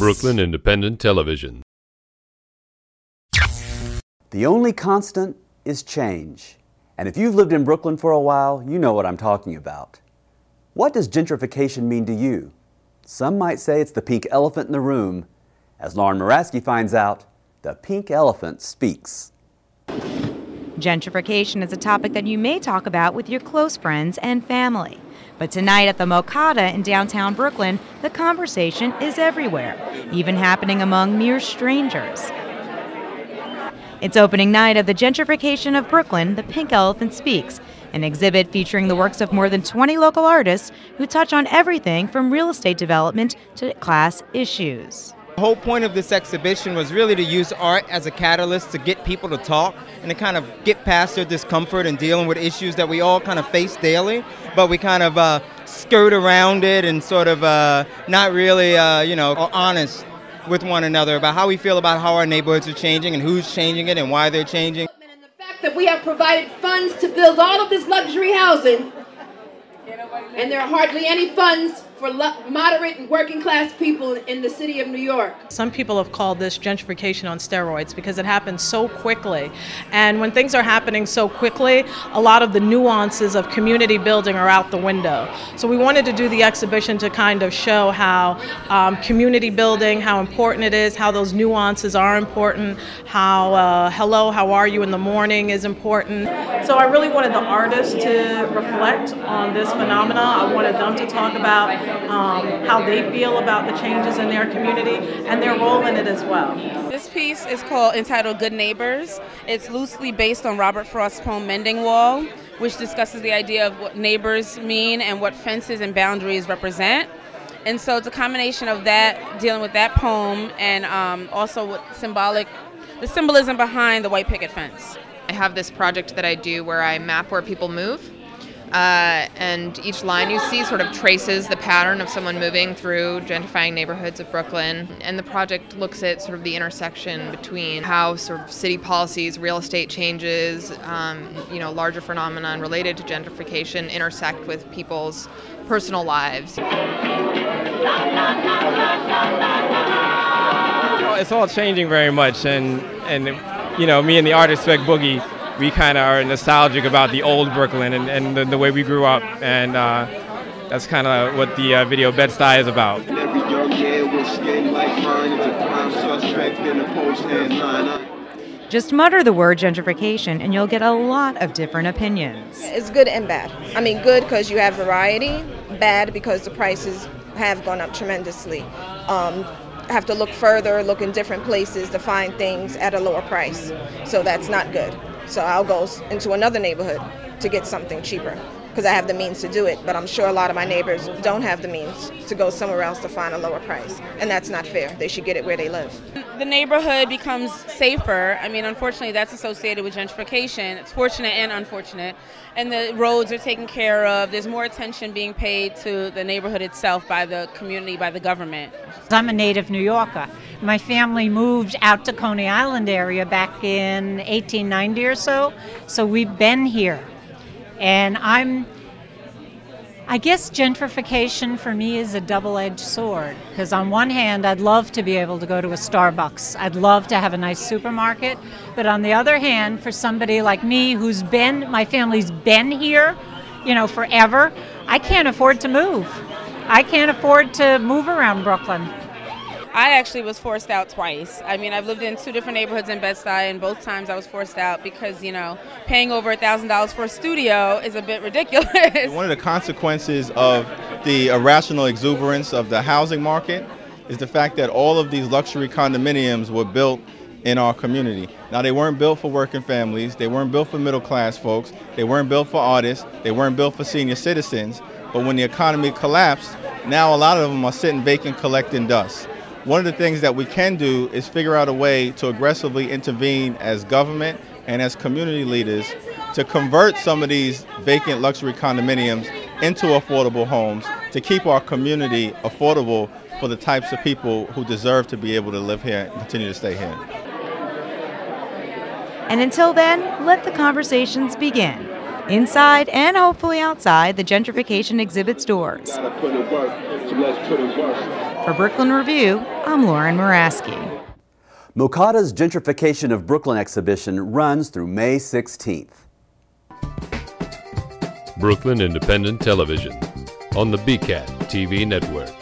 Brooklyn Independent Television. The only constant is change. And if you've lived in Brooklyn for a while, you know what I'm talking about. What does gentrification mean to you? Some might say it's the pink elephant in the room. As Lauren Moraski finds out, the pink elephant speaks. Gentrification is a topic that you may talk about with your close friends and family. But tonight at the MoCADA in downtown Brooklyn, the conversation is everywhere, even happening among mere strangers. It's opening night of the Gentrification of Brooklyn, The Pink Elephant Speaks, an exhibit featuring the works of more than 20 local artists who touch on everything from real estate development to class issues. The whole point of this exhibition was really to use art as a catalyst to get people to talk and to kind of get past their discomfort and dealing with issues that we all kind of face daily, but we kind of skirt around it and sort of not really, are honest with one another about how we feel about how our neighborhoods are changing and who's changing it and why they're changing. And the fact that we have provided funds to build all of this luxury housing, and there are hardly any funds for moderate and working class people in the city of New York. Some people have called this gentrification on steroids because it happens so quickly. And when things are happening so quickly, a lot of the nuances of community building are out the window. So we wanted to do the exhibition to kind of show how community building, how important it is, how those nuances are important, how hello, how are you in the morning is important. So I really wanted the artists to reflect on this phenomena. I wanted them to talk about how they feel about the changes in their community and their role in it as well. This piece is entitled Good Neighbors. It's loosely based on Robert Frost's poem Mending Wall, which discusses the idea of what neighbors mean and what fences and boundaries represent. And so it's a combination of that, dealing with that poem, and also what the symbolism behind the white picket fence. I have this project that I do where I map where people move. And each line you see sort of traces the pattern of someone moving through gentrifying neighborhoods of Brooklyn. And the project looks at sort of the intersection between how sort of city policies, real estate changes, larger phenomenon related to gentrification intersect with people's personal lives. It's all changing very much, and me and the artist Spec Boogie, we kind of are nostalgic about the old Brooklyn and the way we grew up, and that's kind of what the video Bed-Stuy is about. Just mutter the word gentrification and you'll get a lot of different opinions. It's good and bad. I mean, good because you have variety, bad because the prices have gone up tremendously. Have to look further, look in different places to find things at a lower price. So that's not good. So I'll go into another neighborhood to get something cheaper because I have the means to do it. But I'm sure a lot of my neighbors don't have the means to go somewhere else to find a lower price. And that's not fair. They should get it where they live. The neighborhood becomes safer. I mean, unfortunately, that's associated with gentrification. It's fortunate and unfortunate. And the roads are taken care of. There's more attention being paid to the neighborhood itself by the community, by the government. I'm a native New Yorker. My family moved out to Coney Island area back in 1890 or so we've been here. And I guess gentrification for me is a double-edged sword, because on one hand, I'd love to be able to go to a Starbucks. I'd love to have a nice supermarket. But on the other hand, for somebody like me my family's been here, forever, I can't afford to move. I can't afford to move around Brooklyn. I actually was forced out twice. I mean, I've lived in 2 different neighborhoods in Bed-Stuy, and both times I was forced out because, paying over $1,000 for a studio is a bit ridiculous. One of the consequences of the irrational exuberance of the housing market is the fact that all of these luxury condominiums were built in our community. Now, they weren't built for working families, they weren't built for middle class folks, they weren't built for artists, they weren't built for senior citizens, but when the economy collapsed, now a lot of them are sitting vacant collecting dust. One of the things that we can do is figure out a way to aggressively intervene as government and as community leaders to convert some of these vacant luxury condominiums into affordable homes to keep our community affordable for the types of people who deserve to be able to live here and continue to stay here. And until then, let the conversations begin. inside and hopefully outside the gentrification exhibit's doors. For Brooklyn Review, I'm Lauren Muraski. MoCADA's Gentrification of Brooklyn exhibition runs through May 16th. Brooklyn Independent Television on the BCAT TV network.